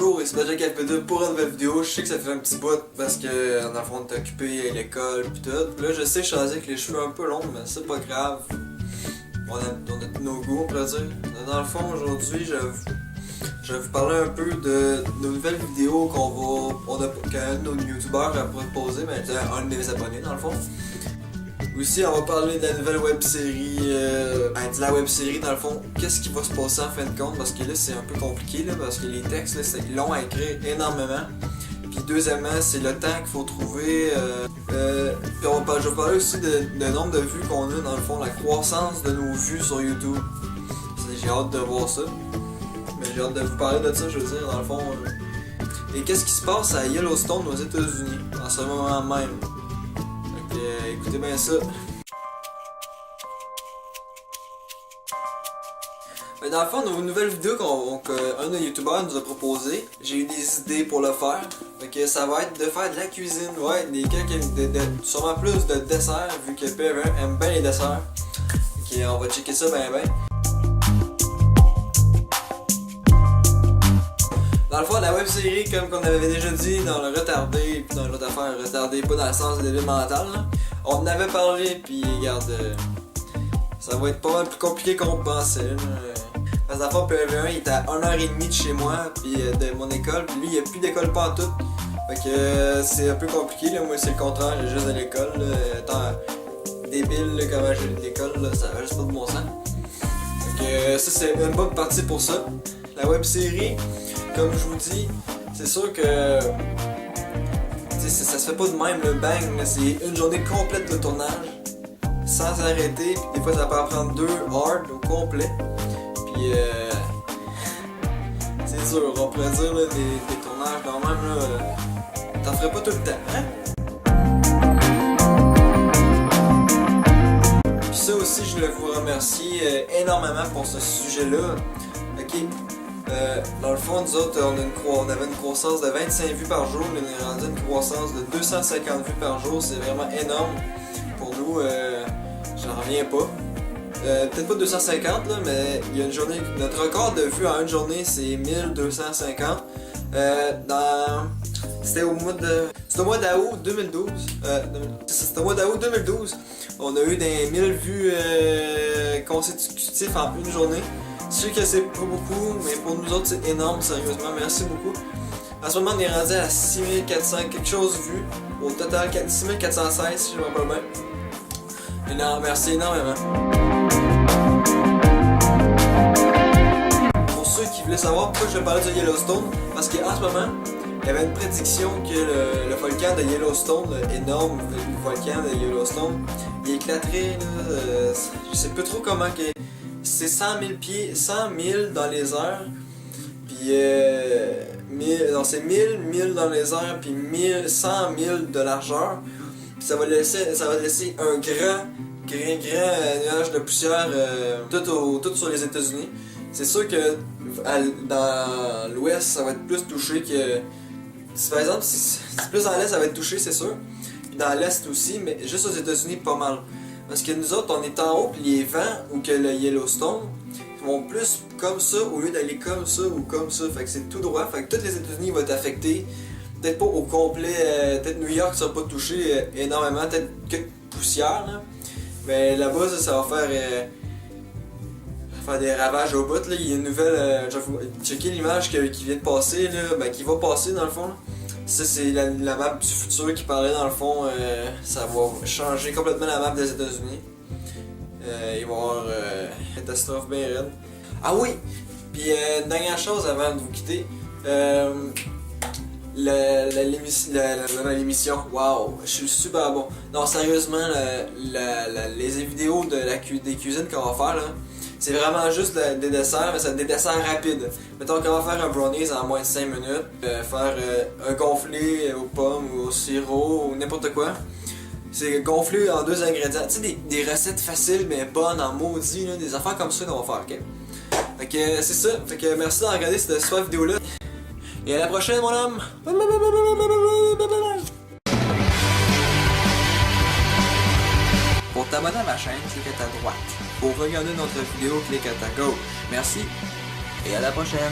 bonjour, et c'est déjà KP2 pour une nouvelle vidéo. Je sais que ça fait un petit bout parce que dans le fond on est occupé à l'école pis tout. Là je sais que je suis rendu avec les cheveux un peu longs, mais c'est pas grave. On a nos goûts, on pourrait dire. Dans le fond aujourd'hui je vais vous parler un peu de nos nouvelles vidéos qu'un de nos youtubeurs a proposé, mais un de mes abonnés dans le fond. Aussi, on va parler de la nouvelle web-série, de la web-série dans le fond, qu'est-ce qui va se passer en fin de compte, parce que là c'est un peu compliqué, là, parce que les textes, là, c'est long à écrire énormément. Puis deuxièmement, c'est le temps qu'il faut trouver. Puis je vais parler aussi de nombre de vues qu'on a, dans le fond, la croissance de nos vues sur YouTube. J'ai hâte de voir ça. Mais j'ai hâte de vous parler de ça, je veux dire, dans le fond. Et qu'est-ce qui se passe à Yellowstone aux États-Unis en ce moment même. Écoutez bien ça. Dans le fond, nos nouvelles vidéos qu'un de youtubeurs nous a proposé, j'ai eu des idées pour le faire. Fait que ça va être de faire de la cuisine, ouais, sûrement plus de desserts, vu que PV aime bien les desserts. Ok, on va checker ça ben. Dans le fond, la web-série, comme on avait déjà dit dans le retardé, puis dans l'autre affaire, retardé, pas dans le sens de l'élément mental, là. On en avait parlé, puis regarde, ça va être pas mal plus compliqué qu'on pensait. Parce que dans le fond, PV1, il était à 1h30 de chez moi, puis de mon école, puis lui, il n'y a plus d'école pantoute. Fait que c'est un peu compliqué, là. Moi c'est le contraire, j'ai juste de l'école, débile, là, comment j'ai de l'école, ça va juste pas de bon sens. Fait que ça, c'est une bonne partie pour ça. La web-série, comme je vous dis, c'est sûr que ça se fait pas de même le bang, c'est une journée complète de tournage sans arrêter, puis des fois ça peut en prendre 2 hard au complet. Puis c'est sûr, on pourrait dire là, des tournages quand même là, t'en ferais pas tout le temps, hein? Puis ça aussi je voulais vous remercier énormément pour ce sujet-là. Ok. Dans le fond, nous autres, on avait une croissance de 25 vues par jour, on est rendu une croissance de 250 vues par jour, c'est vraiment énorme pour nous, j'en reviens pas. Peut-être pas 250 là, mais il y a une journée, notre record de vues en une journée c'est 1250. C'était au mois d'août 2012. C'était au mois d'août 2012. On a eu des 1000 vues consécutives en une journée. Je sais que c'est pas beaucoup, mais pour nous autres c'est énorme, sérieusement, merci beaucoup. En ce moment on est rendu à 6400 quelque chose vues, au total 6416 si je me rappelle bien. Énorme, merci énormément. Pour ceux qui voulaient savoir pourquoi je parlais de Yellowstone, parce qu'en ce moment, il y avait une prédiction que le volcan de Yellowstone, l'énorme volcan de Yellowstone, il éclaterait, là, je sais pas trop comment que... C'est 100 000 pieds, 100 000 dans les airs, puis c'est 1000 dans les airs, puis 100 000 de largeur. Puis ça va laisser un grand nuage de poussière tout sur les États-Unis. C'est sûr que dans l'ouest, ça va être plus touché que... Par exemple, si plus dans l'est, ça va être touché, c'est sûr. Puis dans l'est aussi, mais juste aux États-Unis, pas mal. Parce que nous autres, on est en haut, puis les vents, ou que le Yellowstone, vont plus comme ça, au lieu d'aller comme ça ou comme ça. Fait que c'est tout droit. Fait que tous les États-Unis vont être affectés. Peut-être pas au complet, peut-être New York sera pas touché énormément, peut-être que de poussière, là. Mais là-bas, ça va faire des ravages au bout, là. Il y a une nouvelle, je vais vous checker l'image qui vient de passer, là, qui va passer dans le fond, là. Ça c'est la map du futur qui parlait dans le fond, ça va changer complètement la map des États-Unis. Il va y avoir une catastrophe bien raide. Ah oui! Puis une dernière chose avant de vous quitter, l'émission, waouh, je suis super bon. Non sérieusement, les vidéos des cuisines qu'on va faire là, c'est vraiment juste des desserts, mais c'est des desserts rapides. Mettons qu'on va faire un brownies en moins de 5 minutes, faire un gonflé aux pommes ou au sirop ou n'importe quoi. C'est gonflé en 2 ingrédients. Tu sais, des recettes faciles mais bonnes en maudit, là, des affaires comme ça qu'on va faire, ok? Fait que c'est ça, fait que merci d'avoir regardé cette super vidéo là. Et à la prochaine mon homme! Pour t'abonner à ma chaîne, clique à ta droite. Pour regarder notre vidéo, clique à ta gauche. Merci et à la prochaine!